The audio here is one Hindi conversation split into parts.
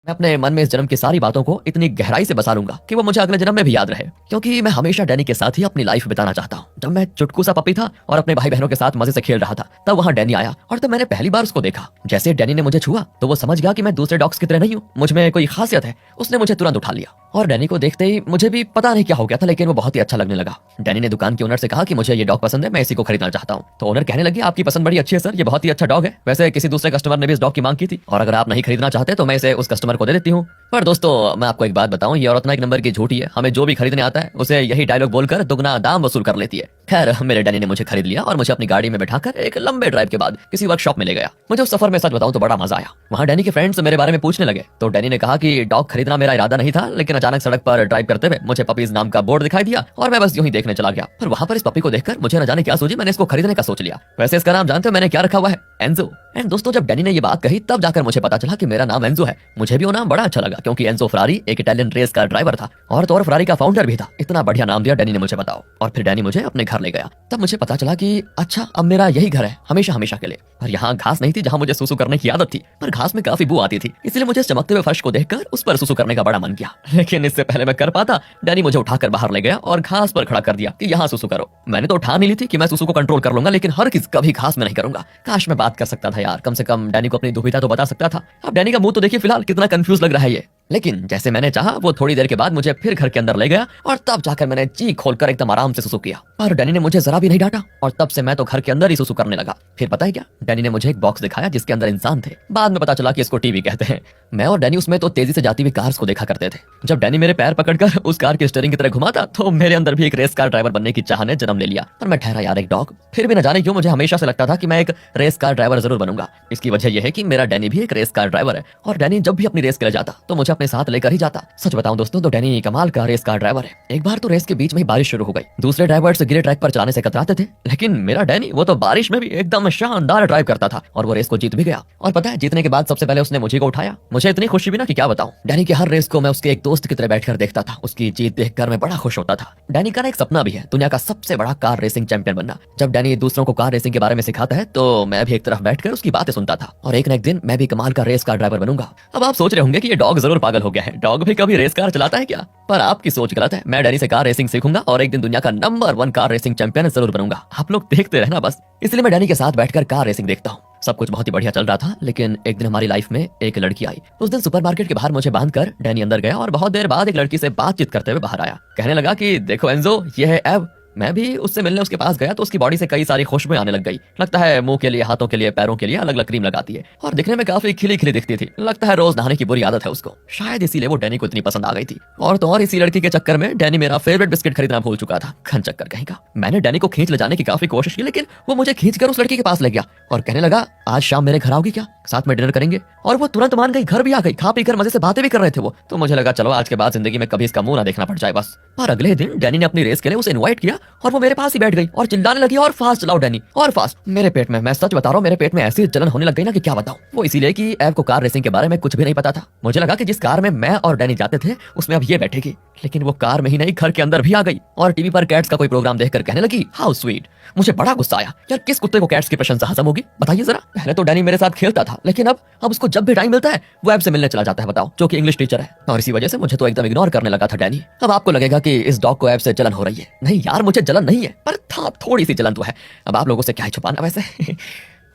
मैं अपने मन में इस जन्म की सारी बातों को इतनी गहराई से बसा लूंगा कि वो मुझे अगले जन्म में भी याद रहे, क्योंकि मैं हमेशा डैनी के साथ ही अपनी लाइफ बिताना चाहता हूँ। जब मैं चुटकू सा पपी था और अपने भाई बहनों के साथ मजे से खेल रहा था, तब वहाँ डैनी आया और तब मैंने पहली बार उसको देखा। जैसे डैनी ने मुझे छुआ तो वो समझ गया कि मैं दूसरे डॉग्स की तरह नहीं हूँ, मुझ में कोई खासियत है। उसने मुझे तुरंत उठा लिया और डैनी को देखते ही मुझे भी पता नहीं क्या हो गया था, लेकिन वो बहुत ही अच्छा लगने लगा। डैनी ने दुकान के ओनर से कहा कि मुझे ये डॉग पसंद है, मैं इसी को खरीदना चाहता हूँ। तो ओनर कहने लगे, आपकी पसंद बड़ी अच्छी है सर, ये बहुत ही अच्छा डॉग है। वैसे किसी दूसरे कस्टमर ने भी इस डॉग की मांग की थी और अगर आप नहीं खरीदना चाहते तो मैं इसे उस कस्टमर को दे देती हूँ। पर दोस्तों मैं आपको एक बात बताऊं, ये औरत ना एक नंबर की झूठी है। हमें जो भी खरीदने आता है उसे यही डायलॉग बोलकर दुगना दाम वसूल कर लेती है। खैर मेरे डैनी ने मुझे खरीद लिया और मुझे अपनी गाड़ी में बैठाकर एक लंबे ड्राइव के बाद किसी वर्कशॉप में ले गया। मुझे उस सफर में सच बताऊं तो बड़ा मजा आया। वहाँ डैनी के फ्रेंड्स मेरे बारे में पूछने लगे तो डैनी ने कहा कि डॉग खरीदना मेरा इरादा नहीं था, लेकिन अचानक सड़क पर ड्राइव करते हुए मुझे पपीज नाम का बोर्ड दिखाई दिया और मैं बस यूं ही देखने चला गया। पर वहाँ पर इस पपी को देखकर मुझे न जाने क्या सूझी, मैंने इसको खरीदने का सोच लिया। वैसे इसका नाम जानते हो मैंने क्या रखा हुआ है? एंजो। एंड दोस्तों जब डैनी ने ये बात कही तब जाकर मुझे पता चला कि मेरा नाम एंजो है। मुझे भी वो नाम बड़ा अच्छा लगा क्योंकि एंजो फरारी एक इटालियन रेस का ड्राइवर था और तो और फरारी का फाउंडर भी था। इतना बढ़िया नाम दिया डैनी ने मुझे, बताओ। और फिर डैनी मुझे अपने घर ले गया। तब मुझे पता चला कि अच्छा अब मेरा यही घर है हमेशा हमेशा के लिए। पर यहाँ घास नहीं थी जहाँ मुझे सुसु करने की आदत थी, पर घास में काफी बू आती थी, इसलिए मुझे चमकते हुए फर्श को देखकर उस पर सुसु करने का बड़ा मन किया। लेकिन इससे पहले मैं कर पाता, डैनी मुझे उठाकर बाहर ले गया और घास पर खड़ा कर दिया कि यहाँ सुसु करो। मैंने तो उठा नहीं ली थी कि मैं सुसु को कंट्रोल कर लूंगा, लेकिन हर किस कभी घास में नहीं करूंगा। काश मैं बात कर सकता था यार, कम से कम डैनी को अपनी दुविधा तो बता सकता था। अब डैनी का मुंह तो देखिए फिलहाल कितना कंफ्यूज लग रहा है ये। लेकिन जैसे मैंने चाहा वो थोड़ी देर के बाद मुझे फिर घर के अंदर ले गया और तब जाकर मैंने जी खोलकर एकदम आराम से सुसु किया। पर डैनी ने मुझे जरा भी नहीं डांटा और तब से मैं तो घर के अंदर ही सुसु करने लगा। फिर पता है क्या, डैनी ने मुझे एक बॉक्स दिखाया जिसके अंदर इंसान थे। बाद में पता चला कि इसको टीवी कहते हैं। मैं और डैनी उसमें तो तेजी से जाती हुई कार्स को देखा करते थे। जब डैनी मेरे पैर पकड़कर उस कार के स्टीयरिंग की तरह घुमाता तो मेरे अंदर भी एक रेस कार ड्राइवर बनने की चाह ने जन्म ले लिया। और मैं ठहरा यार एक डॉग। फिर भी न जाने क्यों मुझे हमेशा से लगता था कि मैं एक रेस कार ड्राइवर जरूर बनूंगा। इसकी वजह यह है कि मेरा डैनी भी एक रेस कार ड्राइवर है और डैनी जब भी अपनी रेस के लिए जाता तो मुझे अपने साथ लेकर ही जाता। सच बताऊं दोस्तों तो डैनी कमाल का रेस कार ड्राइवर है। एक बार तो रेस के बीच में ही बारिश शुरू हो गई। दूसरे ड्राइवर्स गिरे ट्रैक पर चलाने से कतराते थे, लेकिन मेरा डैनी वो तो बारिश में भी एकदम शानदार ड्राइव करता था और वो रेस को जीत भी गया। और पता है जीतने के बाद सबसे पहले उसने मुझे को उठाया। मुझे इतनी खुशी भी ना कि क्या बताऊं। डैनी की हर रेस को मैं उसके एक दोस्त की तरह बैठकर देखता था। उसकी जीत देखकर मैं बड़ा खुश होता था। डैनी का एक सपना भी है दुनिया का सबसे बड़ा कार रेसिंग चैंपियन बनना। जब डैनी दूसरों को कार रेसिंग के बारे में सिखाता है तो मैं भी एक तरफ बैठकर उसकी बातें सुनता था और एक न एक दिन मैं भी कमाल का रेस कार ड्राइवर बनूंगा। अब आप सोच रहे होंगे कि ये डॉग जरूर पागल हो गया है, डॉग भी कभी रेस कार चलाता है क्या? पर आपकी सोच गलत है। मैं डैनी से कार रेसिंग सीखूंगा और एक दिन दुनिया का नंबर 1 कार रेसिंग चैंपियन जरूर बनूंगा। आप लोग देखते रहना बस। इसलिए मैं डैनी के साथ बैठकर कार रेसिंग देखता हूँ। सब कुछ बहुत ही बढ़िया चल रहा था, लेकिन एक दिन हमारी लाइफ में एक लड़की आई। उस दिन सुपरमार्केट के बाहर मुझे बांधकर डैनी अंदर गया और बहुत देर बाद एक लड़की से बातचीत करते हुए बाहर आया। कहने लगा कि देखो एंजो, ये है एव। मैं भी उससे मिलने उसके पास गया तो उसकी बॉडी से कई सारी खुशबुएं आने लग गई। लगता है मुंह के लिए, हाथों के लिए, पैरों के लिए अलग अलग क्रीम लगाती है और दिखने में काफी खिली खिली दिखती थी। लगता है रोज नहाने की बुरी आदत है उसको, शायद इसीलिए वो डैनी को इतनी पसंद आ गई थी। और तो और इसी लड़की के चक्कर में डैनी मेरा फेवरेट बिस्किट खरीदना भूल चुका था। खन चक्कर कहीं का। मैंने डैनी को खींच ले जाने की काफी कोशिश की, लेकिन वो मुझे खींचकर उस लड़की के पास ले गया और कहने लगा आज शाम मेरे घर आओगी क्या, साथ में डिनर करेंगे। और वो तुरंत मान गई, घर भी आ गई। खा पीकर मजे से बातें भी कर रहे थे वो। तो मुझे लगा चलो आज के बाद जिंदगी में कभी इसका मुंह ना देखना पड़ जाए बस। और अगले दिन डैनी ने अपनी रेस के लिए उसे इनवाइट किया और वो मेरे पास ही बैठ गई और चिल्लाने लगी और फास्ट चलाओ डैनी और फास्ट। मेरे पेट में, मैं सच बता रहा हूँ, मेरे पेट में ऐसी जलन होने लग गई ना कि क्या बताऊं। वो इसीलिए कि एव को कार रेसिंग के बारे में कुछ भी नहीं पता था। मुझे लगा कि जिस कार में मैं और डैनी जाते थे उसमें अब ये बैठेगी, लेकिन वो कार में ही नहीं घर के अंदर भी आ गई और टीवी पर कैट्स का कोई प्रोग्राम देखकर कहने लगी हाउ स्वीट। मुझे बड़ा गुस्सा आया यार, किस कुत्ते को कैट्स की प्रशंसा हजम होगी बताइए जरा। पहले तो डैनी मेरे साथ खेलता था, लेकिन अब उसको जब भी टाइम मिलता है वो एव से मिलने चला जाता है, बताओ, जो कि इंग्लिश टीचर है। और इसी वजह से मुझे तो एकदम इग्नोर करने लगा था डैनी। अब आपको लगेगा कि इस डॉग को एव से जलन हो रही है। नहीं यार, मुझे जलन नहीं है, पर था थोड़ी सी जलन तो है। अब आप लोगों से क्या ही छुपाना वैसे।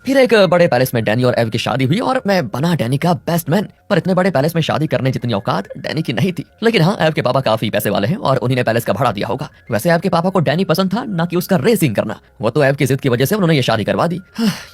फिर एक बड़े पैलेस में डैनी और एव की शादी हुई और मैं बना डैनी का बेस्ट मैन। पर इतने बड़े पैलेस में शादी करने जितनी औकात डैनी की नहीं थी। लेकिन हाँ, एव के पापा काफी पैसे वाले हैं और उन्हीं ने पैलेस का भाड़ा दिया होगा। वैसे एव के पापा को डैनी पसंद था, ना कि उसका रेसिंग करना। वो तो एव की जिद की वजह से उन्होंने ये शादी करवा दी।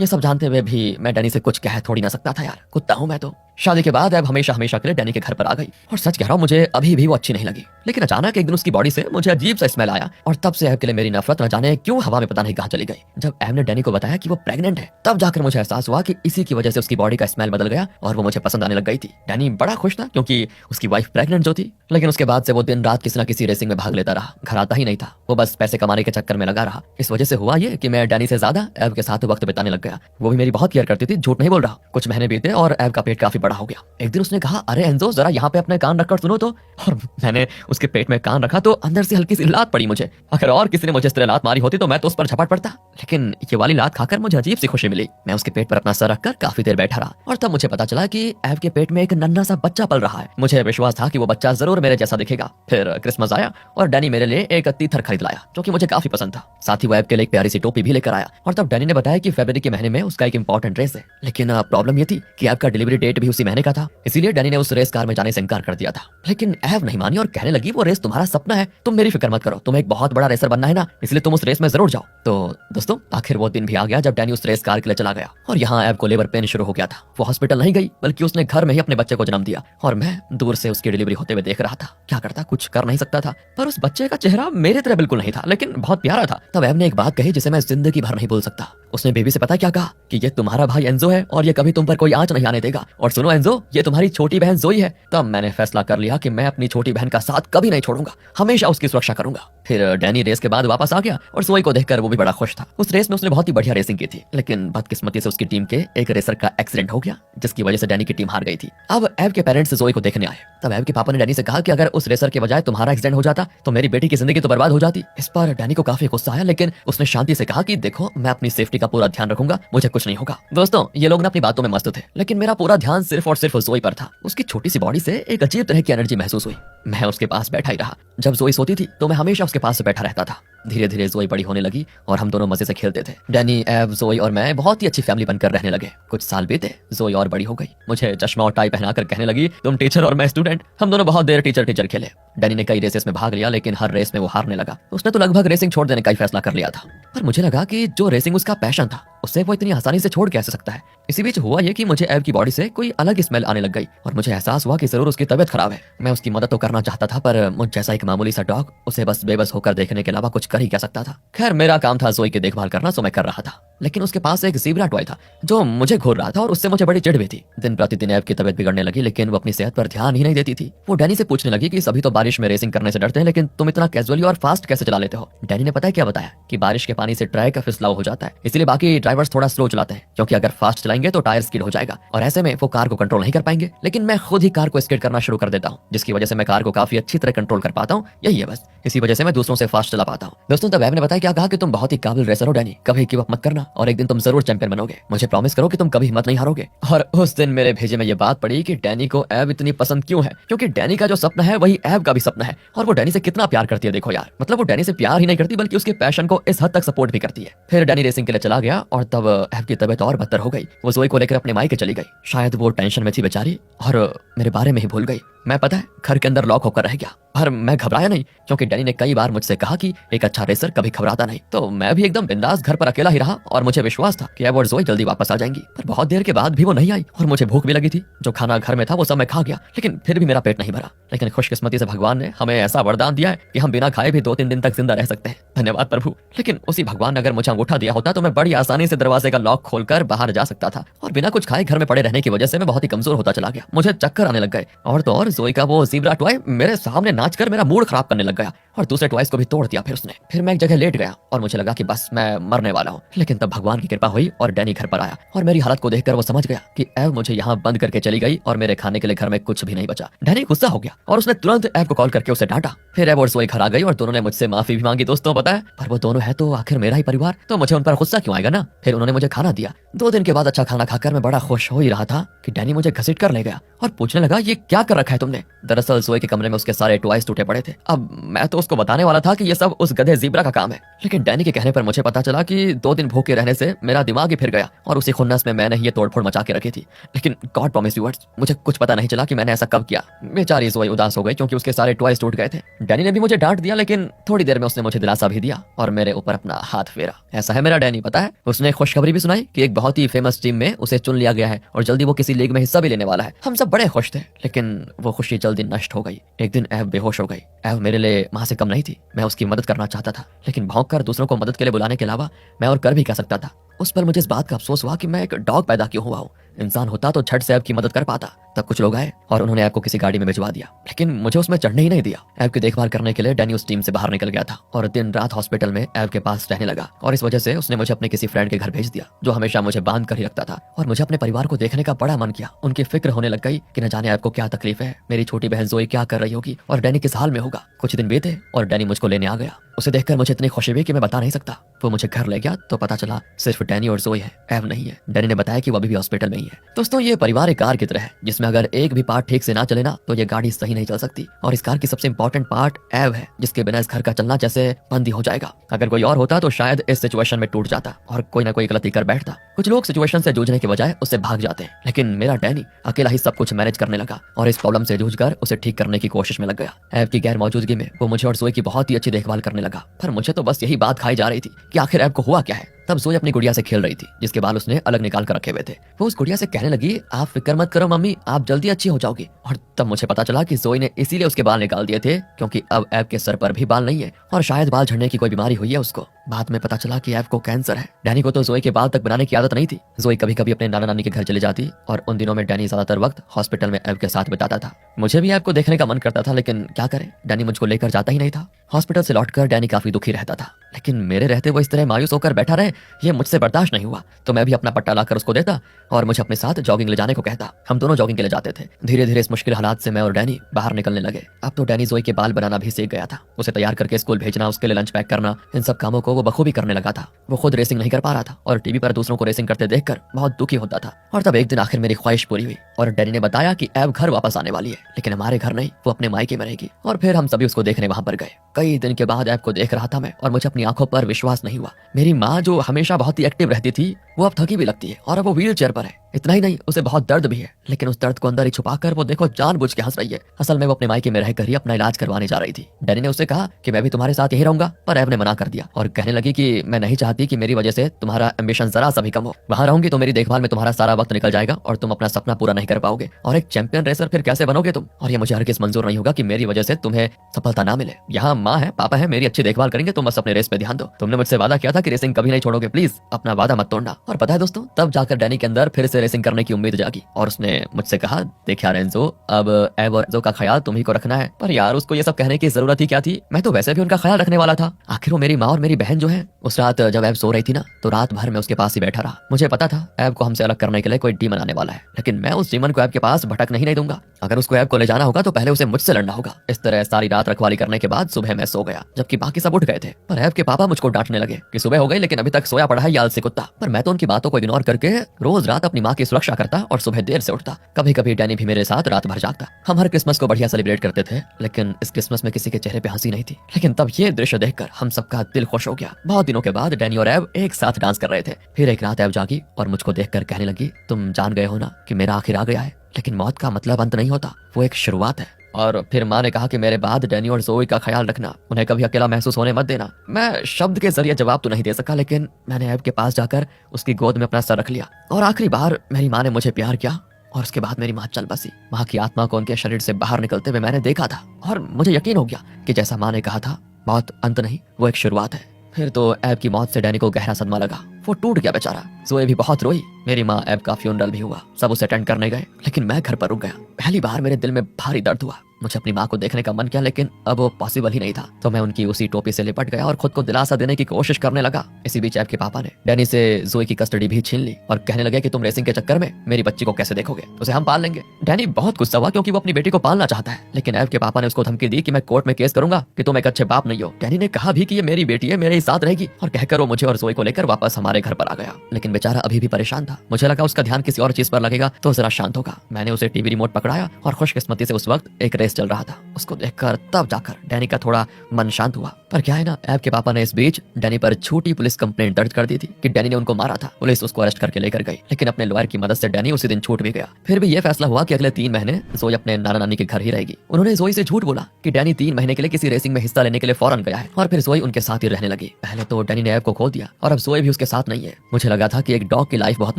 ये सब जानते हुए भी मैं डैनी से कुछ कह थोड़ी ना सकता था यार, कुत्ता हूं मैं तो। शादी के बाद एव हमेशा हमेशा के लिए डैनी के घर पर आ गई और सच कह रहा हूं मुझे अभी भी वो अच्छी नहीं लगी। लेकिन अचानक एक दिन उसकी बॉडी से मुझे अजीब सा स्मेल आया और तब से एव के लिए मेरी नफरत न जाने क्यों हवा में पता नहीं कहां चली गई। जब एव ने डैनी को बताया कि वो प्रेग्नेंट है, तब जाकर मुझे एहसास हुआ कि इसी की वजह से उसकी बॉडी का स्मेल बदल गया और वो मुझे पसंद आने लग गई थी। डैनी बड़ा खुश था क्योंकि उसकी वाइफ प्रेग्नेंट जो थी। लेकिन उसके बाद से वो दिन रात किसी न किसी रेसिंग में भाग लेता रहा, घर आता ही नहीं था। वो बस पैसे कमाने के चक्कर में लगा रहा। इस वजह से हुआ ये कि मैं डैनी से ज्यादा एव के साथ वक्त बिताने लग गया। वो भी मेरी बहुत केयर करती थी, झूठ नहीं बोल रहा। कुछ महीने बीते और एव का पेट काफी बड़ा हो गया। एक दिन उसने कहा अरे एंजो, जरा यहाँ पे अपने कान रखकर सुनो तो। और मैंने उसके पेट में कान रखा तो अंदर से हल्की सी लात पड़ी मुझे। अगर और किसी ने मुझे इस तरह लात मारी होती तो मैं तो उस पर झपट पड़ता, लेकिन ये वाली लात खाकर मुझे अजीब सी खुशी मिली। मैं उसके पेट पर अपना सर रखकर काफी देर बैठा रहा और तब मुझे पता चला कि एव के पेट में एक नन्हा सा बच्चा पल रहा है। मुझे विश्वास था कि वो बच्चा जरूर मेरे जैसा दिखेगा। फिर क्रिसमस आया और डैनी मेरे लिए एक तीथर खरीद लाया जो कि मुझे काफी पसंद था। साथ ही वो एव के लिए एक प्यारी सी टोपी भी लेकर आया और तब डैनी ने बताया कि फरवरी के महीने में उसका एक इंपॉर्टेंट रेस है। लेकिन प्रॉब्लम ये थी कि एव का डिलीवरी डेट भी उसी महीने का था, इसीलिए डैनी ने उस रेस कार में जाने से इनकार कर दिया था। लेकिन एव नहीं मानी और कहने लगी वो रेस तुम्हारा सपना है, तुम मेरी फिक्र मत करो, तुम्हें एक बहुत बड़ा रेसर बनना है ना, इसलिए तुम उस रेस में जरूर जाओ। तो दोस्तों आखिर वो दिन भी आ गया जब डैनी उस रेस कार के लिए चला गया और यहाँ एव को लेबर पेन शुरू हो गया था। वो हॉस्पिटल नहीं गई बल्कि उसने घर में ही अपने बच्चे को जन्म दिया और मैं दूर से उसकी डिलीवरी होते हुए देख रहा था। क्या करता, कुछ कर नहीं सकता था, पर उस बच्चे का चेहरा मेरे तरह बिल्कुल नहीं था लेकिन बहुत प्यारा था। तब एव ने एक बात कही जिसे मैं जिंदगी भर नहीं भूल सकता। उसने बेबी से पता क्या कहा कि ये तुम्हारा भाई एंजो है और ये कभी तुम पर कोई आंच नहीं आने देगा, और सुनो एंजो, ये तुम्हारी छोटी बहन जोई है। तब मैंने फैसला कर लिया कि मैं अपनी छोटी बहन का साथ कभी नहीं छोड़ूंगा, हमेशा उसकी सुरक्षा करूंगा। फिर डैनी रेस के बाद वापस आ गया और जोई को देखकर वो भी बड़ा खुश था। उस रेस में उसने बहुत ही बढ़िया रेसिंग की थी, लेकिन बदकिस्मती से उसकी टीम के एक रेसर का एक्सीडेंट हो गया जिसकी वजह से डैनी की टीम हार गई थी। अब एव के पेरेंट्स जोई को देखने आए। तब एव के पापा ने डैनी से कहा कि अगर उस रेसर के बजाय तुम्हारा एक्सीडेंट हो जाता तो मेरी बेटी की जिंदगी तो बर्बाद हो जाती। इस पर डैनी को काफी गुस्सा आया, लेकिन उसने शांति से कहा कि देखो, मैं अपनी सेफ्टी का पूरा ध्यान रखूंगा, मुझे कुछ नहीं होगा। दोस्तों ये लोग ना अपनी बातों में मस्त थे, लेकिन मेरा पूरा ध्यान सिर्फ और सिर्फ जोई पर था। उसकी छोटी सी बॉडी से एक अजीब तरह की एनर्जी महसूस हुई। मैं उसके पास बैठा ही रहा। जब जोई सोती थी तो मैं हमेशा उसके पास बैठा रहता था। धीरे धीरे जोई बड़ी होने लगी और हम दोनों मजे से खेलते थे। डैनी, एव, जोई और मैं बहुत ही अच्छी फैमिली बनकर रहने लगे। कुछ साल बीते, जोई और बड़ी हो गई, मुझे चश्मा और टाई पहनाकर कहने लगी तुम टीचर और मैं स्टूडेंट। हम दोनों बहुत देर टीचर टीचर खेले। डैनी ने कई रेसेस में भाग लिया, लेकिन हर रेस में वो हारने लगा। उसने तो लगभग रेसिंग छोड़ देने का ही फैसला कर लिया था, पर मुझे लगा कि जो रेसिंग उसका पैशन था उससे वो इतनी आसानी से छोड़ कैसे सकता है। इसी बीच हुआ ये कि मुझे एव की बॉडी से कोई अलग स्मेल आने लग गई और मुझे एहसास हुआ कि जरूर उसकी तबीयत खराब है। मैं उसकी मदद तो करना चाहता था, पर मुझ जैसा एक मामूली सा डॉग उसे बस बेबस होकर देखने के अलावा कुछ कर ही क्या सकता था। खैर मेरा काम था जोई की देखभाल करना, सो मैं कर रहा था। लेकिन उसके पास एक ज़ीब्रा टॉय था जो मुझे घूर रहा था और उससे मुझे बड़ी चिढ़ भी थी। दिन प्रतिदिन एव की तबीयत बिगड़ने लगी, लेकिन वो अपनी सेहत पर ध्यान ही नहीं देती थी। वो डैनी से पूछने लगी कि सभी तो बारिश में रेसिंग करने से डरते हैं, लेकिन तुम इतना कैजुअली और फास्ट कैसे चला लेते हो। डैनी ने पता है क्या बताया कि बारिश के पानी से ट्रैक फिसलाव हो जाता है, इसलिए बाकी ड्राइवर्स थोड़ा स्लो चलाते हैं, क्योंकि अगर फास्ट चलाएंगे तो टायर स्किड हो जाएगा और ऐसे में वो कार को कंट्रोल नहीं कर पाएंगे। लेकिन मैं खुद ही कार को स्किड करना शुरू कर देता हूँ, जिसकी वजह से मैं कार को काफी अच्छी तरह कंट्रोल कर पाता हूँ। यही है बस, इसी वजह से मैं दूसरों से फास्ट चला पाता हूँ। दोस्तों तब एव ने बताया क्या कहा कि तुम बहुत ही काबिल रेसर हो डैनी, कभी गिव अप मत करना और एक दिन तुम जरूर चैंपियन बनोगे। मुझे प्रॉमिस करो कि तुम कभी हिम्मत नहीं हारोगे। और उस दिन मेरे भेजे में ये बात पड़ी कि डैनी को एव इतनी पसंद क्यों है, क्योंकि डैनी का जो सपना है वही एव का भी सपना है और वो डैनी से कितना प्यार करती है। देखो यार, मतलब वो डैनी से प्यार ही नहीं करती बल्कि उसके पैशन को इस हद तक सपोर्ट भी करती है। फिर डैनी रेसिंग के लिए चला गया और तब एव की तबीयत और बदतर हो गई। वो जोई को लेकर अपने मायके चली गई। शायद वो टेंशन में थी बेचारी और मेरे बारे में ही भूल गई। मैं पता है घर के अंदर लॉक होकर रह गया, पर मैं घबराया नहीं, क्योंकि डैनी ने कई बार मुझसे कहा कि एक अच्छा रेसर कभी घबराता नहीं। तो मैं भी एकदम बिंदास घर पर अकेला ही रहा और मुझे विश्वास था कि एव और जोई जल्दी वापस आ जाएंगी। पर बहुत देर के बाद भी वो नहीं आई और मुझे भूख भी लगी थी। जो खाना घर में था वो सब मैं खा गया, लेकिन फिर भी मेरा पेट नहीं भरा। लेकिन खुशकिस्मती से भगवान ने हमें ऐसा वरदान दिया है कि हम बिना खाए भी 2-3 दिन तक जिंदा रह सकते हैं। धन्यवाद प्रभु। लेकिन उसी भगवान ने अगर मुझे अंगूठा दिया होता तो मैं बड़ी आसानी से दरवाजे का लॉक खोलकर बाहर जा सकता था। और बिना कुछ खाए घर में पड़े रहने की वजह से मैं बहुत ही कमजोर होता चला गया। मुझे चक्कर आने लग गए और तो और जोई का वो ज़ीब्रा टॉय मेरे सामने नाचकर मेरा मूड खराब करने लग गया और दूसरे टॉयज को भी तोड़ दिया। फिर मैं एक जगह लेट गया और मुझे लगा कि बस मैं मरने वाला हूँ। लेकिन तब भगवान की कृपा हुई और डैनी घर पर आया और मेरी हालत को देखकर वो समझ गया कि एव मुझे यहाँ बंद करके चली गई और मेरे खाने के लिए घर में कुछ भी नहीं बचा। डैनी गुस्सा हो गया और उसने तुरंत एव को कॉल करके उसे डांटा। फिर एव और जोई घर आ गई और दोनों ने मुझसे माफी भी मांगी। दोस्तों पता है, पर वो दोनों है तो आखिर मेरा ही परिवार, तो मुझे उन पर गुस्सा क्यों आएगा ना। फिर उन्होंने मुझे खाना दिया। 2 दिन के बाद अच्छा खाना खाकर मैं बड़ा खुश हो ही रहा था कि डैनी मुझे घसीट कर ले गया और पूछने लगा ये क्या कर रखा है तुमने। दरअसल जोई के कमरे में उसके सारे टॉयज टूटे पड़े थे। अब मैं तो उसको बताने वाला था कि ये सब उस गधे ज़ीब्रा का काम है, लेकिन डैनी के कहने पर मुझे पता चला कि 2 दिन भूखे रहने से मेरा दिमाग ही फिर गया और उसी खुन्नस में मैंने ये तोड़फोड़ मचा के रखी थी। लेकिन गॉड प्रॉमिस व्यूअर्स, मुझे कुछ पता नहीं चला कि मैंने ऐसा कब किया। बेचारी जोई उदास हो गई क्योंकि उसके सारे टॉयज टूट गए थे। डैनी ने भी मुझे डांट दिया, लेकिन थोड़ी देर में उसने मुझे दिलासा भी दिया और मेरे ऊपर अपना हाथ फेरा। ऐसा है मेरा डैनी। पता है, उसने खुशखबरी भी सुनाई कि एक बहुत ही फेमस टीम में उसे चुन लिया गया है और जल्दी वो किसी लीग में हिस्सा भी लेने वाला है। हम सब बड़े खुश थे, लेकिन वो खुशी जल्दी नष्ट हो गई। एक दिन एव बेहोश हो गई। एव मेरे लिए मां से कम नहीं थी। मैं उसकी मदद करना चाहता था, लेकिन भौंककर दूसरों को मदद के लिए बुलाने के अलावा मैं और कर भी क्या सकता था। उस पर मुझे इस बात का अफसोस हुआ कि मैं एक डॉग पैदा क्यों हुआ हूँ। इंसान होता तो झट से एव की मदद कर पाता। तब कुछ लोग आए और उन्होंने एव को किसी गाड़ी में भिजवा दिया, लेकिन मुझे उसमें चढ़ने ही नहीं दिया। एव की देखभाल करने के लिए डैनी उस टीम से बाहर निकल गया था और दिन रात हॉस्पिटल में एव के पास रहने लगा और इस वजह से उसने मुझे अपने किसी फ्रेंड के घर भेज दिया जो हमेशा मुझे बांध कर ही रखता था। और मुझे अपने परिवार को देखने का बड़ा मन किया। उनकी फिक्र होने लग गई कि न जाने एव को क्या तकलीफ है, मेरी छोटी बहन जोई क्या कर रही होगी और डैनी किस हाल में होगा। कुछ दिन बीते और डैनी मुझको लेने आ गया। उसे देखकर मुझे इतनी खुशी हुई कि मैं बता नहीं सकता। वो मुझे घर ले गया तो पता चला सिर्फ डैनी और ज़ोई है, एव नहीं है। डैनी ने बताया कि वो अभी भी हॉस्पिटल में ही है। दोस्तों, ये परिवार एक कार की तरह है जिसमें अगर एक भी पार्ट ठीक से ना चले ना तो ये गाड़ी सही नहीं चल सकती। और इस कार की सबसे इंपॉर्टेंट पार्ट एव है, जिसके बिना इस घर का चलना जैसे बंद ही हो जाएगा। अगर कोई और होता तो शायद इस सिचुएशन में टूट जाता और कोई ना कोई गलती कर बैठता। कुछ लोग सिचुएशन से जूझने के बजाय उससे भाग जाते हैं, लेकिन मेरा डैनी अकेला ही सब कुछ मैनेज करने लगा और इस प्रॉब्लम से जूझकर उसे ठीक करने की कोशिश में लग गया। एव की गैर मौजूदगी में वो मुझे और ज़ोई की बहुत ही अच्छी देखभाल करने लगा। पर मुझे तो बस यही बात खाई जा रही थी कि आखिर एव को हुआ क्या है। तब ज़ोई अपनी गुड़िया से खेल रही थी जिसके बाल उसने अलग निकाल कर रखे हुए थे। वो उस गुड़िया से कहने लगी, आप फिक्र मत करो मम्मी, आप जल्दी अच्छी हो जाओगी। और तब मुझे पता चला कि ज़ोई ने इसीलिए उसके बाल निकाल दिए थे क्योंकि अब एव के सर पर भी बाल नहीं है और शायद बाल झड़ने की कोई बीमारी हुई है उसको। बाद में पता चला कि एव को कैंसर है। डैनी को तो ज़ोई के बाल तक बनाने की आदत नहीं थी। ज़ोई कभी कभी अपने नाना नानी के घर चली जाती और उन दिनों में डैनी ज्यादातर वक्त हॉस्पिटल में एव के साथ बिताता था। मुझे भी एव को देखने का मन करता था, लेकिन क्या करें, डैनी मुझको लेकर जाता ही नहीं था। हॉस्पिटल से लौटकर डैनी काफी दुखी रहता था, लेकिन मेरे रहते वो इस तरह मायूस होकर बैठा रहे ये मुझसे बर्दाश्त नहीं हुआ। तो मैं भी अपना पट्टा लाकर उसको देता और मुझे अपने साथ जॉगिंग ले जाने को कहता। हम दोनों जॉगिंग के लिए जाते थे। धीरे धीरे इस मुश्किल हालात से मैं और डैनी बाहर निकलने लगे। अब तो डैनी ज़ोई के बाल बनाना भी सीख गया था। उसे तैयार करके स्कूल भेजना, उसके लिए लंच पैक करना, इन सब कामों को वो बखूबी करने लगा था। वो खुद रेसिंग नहीं कर पा रहा था और टीवी पर दूसरों को रेसिंग करते देखकर बहुत दुखी होता था। और तब एक दिन आखिर मेरी ख्वाहिश पूरी हुई और डैनी ने बताया कि एव घर वापस आने वाली है, लेकिन हमारे घर नहीं, वो अपने मायके में रहेगी। और फिर हम सभी उसको देखने वहां पर गए। कई दिन के बाद एव को देख रहा था मैं और मुझे अपनी आंखों पर विश्वास नहीं हुआ। मेरी माँ जो हमेशा बहुत ही एक्टिव रहती थी वो अब थकी भी लगती है और अब वो व्हील चेयर पर है। इतना ही नहीं, उसे बहुत दर्द भी है, लेकिन उस दर्द को अंदर ही छुपाकर वो देखो जानबूझ के हंस रही है। असल में वो अपने मायके में रहकर ही अपना इलाज करवाने जा रही थी। डैनी ने उससे कहा कि मैं भी तुम्हारे साथ यही रहूंगा, पर एव ने मना कर दिया और कहने लगी कि मैं नहीं चाहती कि मेरी वजह से तुम्हारा एम्बिशन जरा सा भी कम हो। वहां रहूंगी तो मेरी देखभाल में तुम्हारा सारा वक्त निकल जाएगा और तुम अपना सपना पूरा नहीं कर पाओगे और एक चैंपियन रेसर फिर कैसे बनोगे तुम। और ये मुझे हरगिज़ मंजूर नहीं होगा कि मेरी वजह से तुम्हें सफलता ना मिले। यहाँ माँ है, पापा है, मेरी अच्छी देखभाल करेंगे, तुम बस अपने रेस पे ध्यान दो। तुमने मुझसे वादा किया था कि रेसिंग कभी नहीं छोड़ोगे, प्लीज अपना वादा मत तोड़ना। और पता है दोस्तों, तब जाकर डैनी के अंदर फिर से रेसिंग करने की उम्मीद जागी और उसने मुझसे कहा, देख यार एंजो, अब एव और एंजो का ख्याल तुम ही को रखना है। पर यार उसको ये सब कहने की जरूरत ही क्या थी, मैं तो वैसे भी उनका ख्याल रखने वाला था। आखिर वो मेरी माँ और मेरी बहन जो है। उस रात जब एव सो रही थी ना, तो रात भर मैं उसके पास ही बैठा रहा। मुझे पता था एव को हमसे अलग करने के लिए कोई डीमन आने वाला है, लेकिन मैं उस डीमन को एव के पास भटकने ही नहीं दूंगा। अगर उसको एव को ले जाना होगा तो पहले उसे मुझसे लड़ना होगा। इस तरह सारी रात रखवाली करने के बाद सुबह मैं सो गया, जबकि बाकी सब उठ गए थे। पर एव के पापा मुझको डांटने लगे कि सुबह हो गई लेकिन अभी तक सोया पड़ा है ये आलसी कुत्ता। पर मैं तो उनकी बातों को इग्नोर करके रोज रात अपनी माँ की सुरक्षा करता और सुबह देर से उठता। कभी कभी डैनी भी मेरे साथ रात भर जागता। हम हर क्रिसमस को बढ़िया सेलिब्रेट करते थे, लेकिन इस क्रिसमस में किसी के चेहरे पे हंसी नहीं थी। लेकिन तब ये दृश्य देखकर हम सबका दिल खुश हो गया। बहुत दिनों के बाद डैनी और एव एक साथ डांस कर रहे थे। फिर एक रात एव जागी और मुझको देखकर कहने लगी, तुम जान गए हो ना कि मेरा आखिर आ गया है, लेकिन मौत का मतलब अंत नहीं होता, वो एक शुरुआत है। और फिर माँ ने कहा कि मेरे बाद डैनी और ज़ोई का ख्याल रखना, उन्हें कभी अकेला महसूस होने मत देना। मैं शब्द के जरिए जवाब तो नहीं दे सका, लेकिन मैंने एव के पास जाकर उसकी गोद में अपना सर रख लिया और आखिरी बार मेरी माँ ने मुझे प्यार किया। और उसके बाद मेरी माँ चल बसी। माँ की आत्मा को उनके शरीर से बाहर निकलते हुए मैंने देखा था और मुझे यकीन हो गया कि जैसा माँ ने कहा था, मौत अंत नहीं, वो एक शुरुआत है। फिर तो एव की मौत से डैनी को गहरा सदमा लगा, वो टूट गया बेचारा। ज़ोई भी बहुत रोई। मेरी माँ एव का फ्यूनरल भी हुआ, सब उसे अटेंड करने गए, लेकिन मैं घर पर रुक गया। पहली बार मेरे दिल में भारी दर्द हुआ। मुझे अपनी माँ को देखने का मन किया, लेकिन अब वो पॉसिबल ही नहीं था। तो मैं उनकी उसी टोपी से लिपट गया और खुद को दिलासा देने की कोशिश करने लगा। इसी बीच एव के पापा ने डैनी से ज़ोई की कस्टडी भी छीन ली और कहने लगे कि तुम रेसिंग के चक्कर में मेरी बच्ची को कैसे देखोगे, उसे हम पाल लेंगे। डैनी बहुत गुस्सा हुआ क्योंकि वो अपनी बेटी को पालना चाहता है, लेकिन एव के पापा ने उसको धमकी दी कि मैं कोर्ट में केस करूंगा कि तुम एक अच्छे बाप नहीं हो। डैनी ने कहा भी कि ये मेरी बेटी है, मेरे ही साथ रहेगी, और कहकर वो मुझे और ज़ोई को लेकर वापस हमारे घर पर आ गया। लेकिन बेचारा अभी भी परेशान था। मुझे लगा उसका ध्यान किसी और चीज पर लगेगा तो जरा शांत होगा। मैंने उसे टीवी रिमोट पकड़ाया और खुशकिस्मती से उस वक्त एक रेस चल रहा था। उसको देखकर तब जाकर डैनी का थोड़ा मन शांत हुआ। पर क्या है ना, एव के पापा ने इस बीच डैनी पर झूठी पुलिस कंप्लेंट दर्ज कर दी थी कि डैनी ने उनको मारा था। पुलिस उसको अरेस्ट करके लेकर गई, लेकिन अपने लॉयर की मदद से डैनी उसी दिन छूट भी गया। फिर भी यह फैसला हुआ कि अगले 3 महीने ज़ोई अपने नाना नानी के घर ही रहेगी। उन्होंने ज़ोई से झूठ बोला कि डैनी 3 महीने के लिए किसी रेसिंग में हिस्सा लेने के लिए फौरन गया है और फिर ज़ोई उनके साथ ही रहने लगी। पहले तो डैनी ने एव को खो दिया और अब ज़ोई भी उसके साथ नहीं है। मुझे लगा था कि एक डॉग की लाइफ बहुत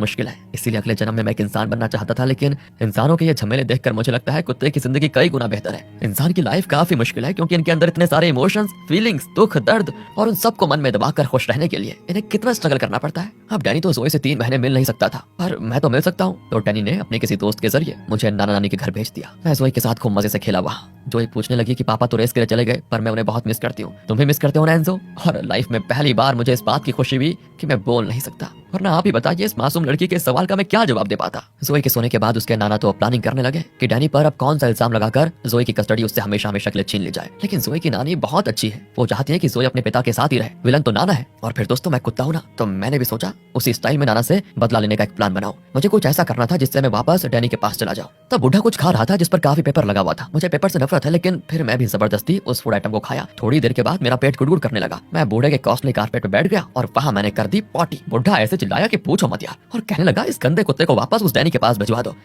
मुश्किल है, इसीलिए अगले जन्म में मैं एक इंसान बनना चाहता था, लेकिन इंसानों के ये झमेले देखकर मुझे लगता है कुत्ते की जिंदगी कई गुना बेहतर है। इंसान की लाइफ काफी मुश्किल है क्योंकि इनके अंदर इतने सारे इमोशंस, फीलिंग्स, दुख, दर्द, और उन सबको मन में दबाकर खुश रहने के लिए इन्हें कितना स्ट्रगल करना पड़ता है। अब डैनी तो ज़ोई से 3 महीने मिल नहीं सकता था, पर मैं तो मिल सकता हूँ। तो डैनी ने अपने किसी दोस्त के जरिए मुझे नाना नानी के घर भेज दिया। मैं ज़ोई के साथ खूब मजे से खेला वहाँ। ज़ोई पूछने लगी कि पापा तो रेस के लिए चले गए, पर मैं उन्हें बहुत मिस करती हूँ। तुम भी मिस करते हो ना एंजो? और लाइफ में पहली बार मुझे इस बात की खुशी हुई कि मैं बोल नहीं सकता। वरना आप ही बताइए, इस मासूम लड़की के सवाल का मैं क्या जवाब दे पाता। ज़ोई के सोने के बाद उसके नाना तो प्लानिंग करने लगे कि डैनी पर अब कौन सा इल्जाम लगाकर ज़ोई की कस्टडी उससे हमेशा हमेशा के लिए छीन ली जाए। लेकिन ज़ोई की नानी बहुत अच्छी है, वो वो चाहती है कि जोई अपने पिता के साथ ही रहे। विलन तो नाना है और फिर दोस्तों मैं कुत्ता हूं ना, तो मैंने भी सोचा उसी स्टाइल में नाना से बदला लेने का एक प्लान बनाऊं। मुझे कुछ ऐसा करना था जिससे मैं वापस डैनी के पास चला जाऊं। तब बुढ़ा कुछ खा रहा था जिस पर काफी पेपर लगा हुआ था। मुझे पेपर से नफरत है, लेकिन फिर मैं भी जबरदस्ती उस फूड आइटम को खाया। थोड़ी देर के बाद मेरा पेट गुड़गुड़ करने लगा। मैं बूढ़े के कॉस्टली कारपेट पे बैठ गया और वहां मैंने कर दी पॉटी। बुढ़ा ऐसे चिल्लाया कि पूछो मत यार, और कहने लगा इस गंदे कुत्ते को वापस उस डैनी के पास भिजवा दो।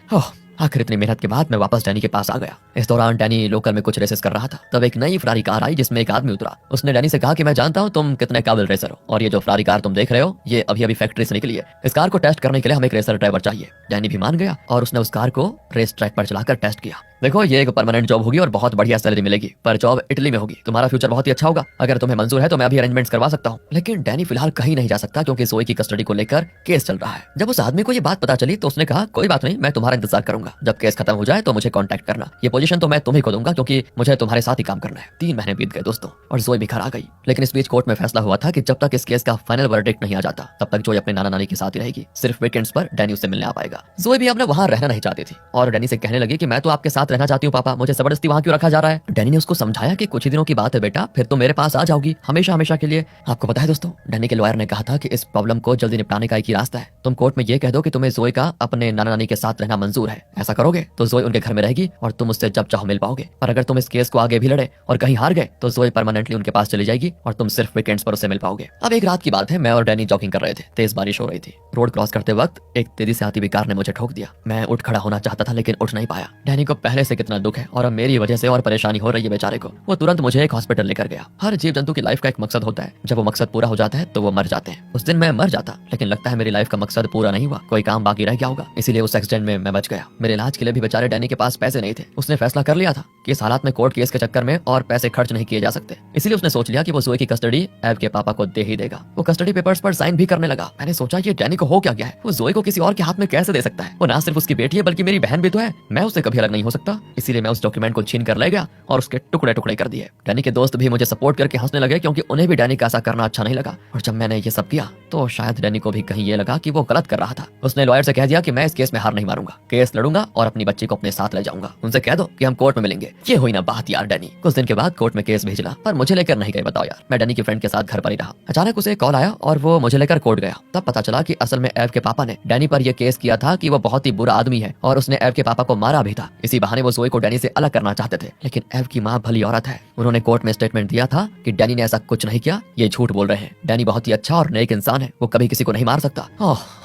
आखिर इतनी मेहनत के बाद मैं वापस डैनी के पास आ गया। इस दौरान डैनी लोकल में कुछ रेसेस कर रहा था। तब एक नई फरारी कार आई जिसमें एक आदमी उतरा। उसने डैनी से कहा कि मैं जानता हूँ तुम कितने काबिल रेसर हो, और ये जो फरारी कार तुम देख रहे हो ये अभी अभी फैक्ट्री से निकली है। इस कार को टेस्ट करने के लिए हमें एक रेसर ड्राइवर चाहिए। डैनी भी मान गया और उसने उस कार को रेस ट्रैक पर चलाकर टेस्ट किया। देखो ये एक परमानेंट जॉब होगी और बहुत बढ़िया सैलरी मिलेगी, पर जॉब इटली में होगी। तुम्हारा फ्यूचर बहुत ही अच्छा होगा। अगर तुम्हें मंजूर है तो मैं अभी अरेंजमेंट्स करवा सकता हूँ। लेकिन डैनी फिलहाल कहीं नहीं जा सकता क्योंकि जोई की कस्टडी को लेकर केस चल रहा है। जब उस आदमी को ये बात पता चली तो उसने कहा कोई बात नहीं, मैं तुम्हारा इंतजार करूंगा। जब केस खत्म हो जाए तो मुझे कांटेक्ट करना। ये पोजीशन तो मैं तुम्ही को दूंगा क्योंकि मुझे तुम्हारे साथ ही काम करना है। 3 महीने बीत गए दोस्तों और जोई भी घर आ गई। लेकिन इस बीच कोर्ट में फैसला हुआ था कि जब तक इस केस का फाइनल वर्डिक्ट नहीं आ जाता तब तक जोई अपने नाना नानी के साथ ही रहेगी। सिर्फ वीकेंड्स पर डैनी उससे मिलने आ पाएगा। जोई भी अब वहां रहना नहीं चाहती थी और डैनी से कहने लगी कि मैं तो आपके साथ रहना चाहती हूँ पापा, मुझे जबरदस्ती वहां क्यों रखा जा रहा है। डैनी ने उसको समझाया कि कुछ ही दिनों की बात है बेटा, फिर तो मेरे पास आ जाओगी हमेशा हमेशा के लिए। आपको पता है दोस्तों, डैनी के लॉयर ने कहा था कि इस प्रॉब्लम को जल्दी निपटाने का एक ही रास्ता है। तुम कोर्ट में ये कह दो कि तुम्हें जोई का अपने नाना नानी के साथ रहना मंजूर है। ऐसा करोगे तो जोई उनके घर में रहेगी और तुम उससे जब चाहो मिल पाओगे। पर अगर तुम इस केस को आगे भी लड़े और कहीं हार गए तो जोई परमानेंटली उनके पास चली जाएगी और तुम सिर्फ वीकेंड्स पर उससे मिल पाओगे। अब एक रात की बात है, मैं और डैनी जॉगिंग कर रहे थे। तेज बारिश हो रही थी। रोड क्रॉस करते वक्त एक तेजी से आती हुई कार ने मुझे ठोक दिया। मैं उठ खड़ा होना चाहता था लेकिन उठ नहीं पाया। डैनी को पहले से कितना दुख है और अब मेरी वजह से और परेशानी हो रही है बेचारे को। वो तुरंत मुझे एक हॉस्पिटल लेकर गया। हर जीव जंतु की लाइफ का एक मकसद होता है, जब वो मकसद पूरा हो जाता है तो वो मर जाते हैं। उस दिन मैं मर जाता, लेकिन लगता है मेरी लाइफ का मकसद पूरा नहीं हुआ, कोई काम बाकी रह गया होगा, इसीलिए उस एक्सीडेंट में मैं बच गया। मेरे इलाज के लिए भी बेचारे डैनी के पास पैसे नहीं थे। उसने फैसला कर लिया था कि इस हालात में कोर्ट केस के चक्कर में और पैसे खर्च नहीं किए जा सकते, इसलिए उसने सोच लिया कि वो जोई की कस्टडी एव के पापा को दे ही देगा। वो कस्टडी पेपर्स पर साइन भी करने लगा। मैंने सोचा ये डैनी को हो क्या गया है, वो जोई को किसी और के हाथ में कैसे दे सकता है। वो ना सिर्फ उसकी बेटी है बल्कि मेरी बहन भी तो है, मैं उससे कभी अलग नहीं हो सकता। इसीलिए मैं उस डॉक्यूमेंट को छीन कर ले गया और उसके टुकड़े टुकड़े कर दिए। डैनी के दोस्त भी मुझे सपोर्ट करके हंसने लगे क्योंकि उन्हें भी डैनी का ऐसा करना अच्छा नहीं लगा। और जब मैंने ये सब किया तो शायद डैनी को भी कहीं ये लगा कि वो गलत कर रहा था। उसने लॉयर से कह दिया कि मैं इस केस में हार नहीं मारूंगा, केस लड़ूंगा और अपनी बच्ची को अपने साथ ले जाऊंगा। उनसे कह दो कि हम कोर्ट में मिलेंगे। ये हुई ना बात यार डैनी। कुछ दिन के बाद कोर्ट में केस भेजना, पर मुझे लेकर नहीं गए। बताओ यार, मैं डैनी की फ्रेंड के साथ घर पर ही रहा। अचानक उसे कॉल आया और वो मुझे लेकर कोर्ट गया। तब पता चला कि असल में एव के पापा ने डैनी पर यह केस किया था कि वो बहुत ही बुरा आदमी है और उसने एव के पापा को मारा भी था। इसी बहाने वो जोई को डैनी से अलग करना चाहते थे, लेकिन एव की माँ भली औरत है। उन्होंने कोर्ट में स्टेटमेंट दिया था कि डैनी ने ऐसा कुछ नहीं किया, ये झूठ बोल रहे हैं। डैनी बहुत ही अच्छा और नेक इंसान है, वो कभी किसी को नहीं मार सकता।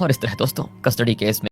और इस तरह दोस्तों कस्टडी केस में